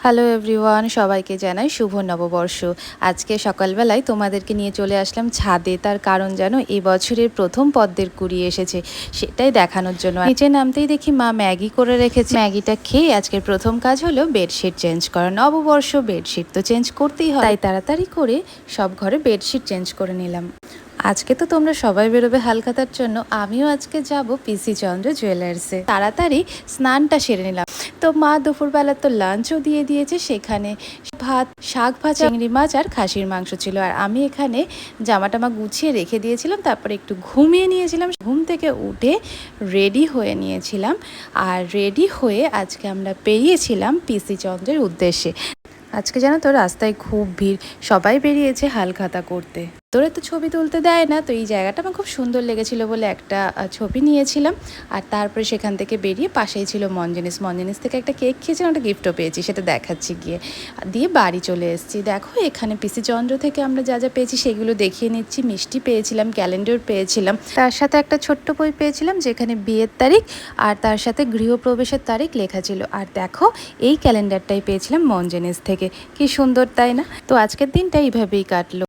Hello everyone, সবাইকে জানাই শুভ নববর্ষ। আজকে সকালবেলায় তোমাদেরকে নিয়ে চলে আসলাম ছাদে। তার কারণ জানো, এই বছরের প্রথম পদ্মের কুড়ি এসেছে, সেটাই দেখানোর জন্য। নিচে নামতেই দেখি মা ম্যাগি করে রেখেছে। ম্যাগিটা খেয়ে আজকের প্রথম কাজ হলো বেডশিট চেঞ্জ করা। নববর্ষ, বেডশিট তো চেঞ্জ করতেই হয়, তাই তাড়াতাড়ি করে সব ঘরে বেডশিট চেঞ্জ করে নিলাম। আজকে তো তোমরা সবাই বেরোবে হালখাতার জন্য, আমিও আজকে যাব পিসি চন্দ্র জুয়েলার্সে। তাড়াতাড়ি স্নানটা সেরে নিলাম। তো মা দুপুরবেলা তো লাঞ্চও দিয়ে দিয়েছে, সেখানে ভাত, শাক ভাজা, চিংড়ি মাছ আর খাসির মাংস ছিল। আর আমি এখানে জামাটামা গুছিয়ে রেখে দিয়েছিলাম, তারপরে একটু ঘুমিয়ে নিয়েছিলাম। ঘুম থেকে উঠে রেডি হয়ে নিয়েছিলাম, আর রেডি হয়ে আজকে আমরা বেরিয়েছিলাম পিসি চন্দ্রের উদ্দেশ্যে। আজকে জানো তো রাস্তায় খুব ভিড়, সবাই বেরিয়েছে হালখাতা করতে। তোরে তো ছবি তুলতে দেয় না, তো এই জায়গাটা আমার খুব সুন্দর লেগেছিল বলে একটা ছবি নিয়েছিলাম। আর তারপরে সেখান থেকে বেরিয়ে পাশেই ছিল মঞ্জনিস থেকে একটা কেক খেয়েছিলাম, একটা গিফটও পেয়েছি, সেটা দেখাচ্ছি গিয়ে। দিয়ে বাড়ি চলে এসেছি। দেখো এখানে পিসি চন্দ্র থেকে আমরা যা যা পেয়েছি সেগুলো দেখিয়ে নিচ্ছি। মিষ্টি পেয়েছিলাম, ক্যালেন্ডার পেয়েছিলাম, তার সাথে একটা ছোট্ট বই পেয়েছিলাম যেখানে বিয়ের তারিখ আর তার সাথে গৃহপ্রবেশের তারিখ লেখা ছিল। আর দেখো এই ক্যালেন্ডারটাই পেয়েছিলাম মঞ্জনিস থেকে। কি সুন্দর তাই না? তো আজকের দিনটা এইভাবেই কাটলো।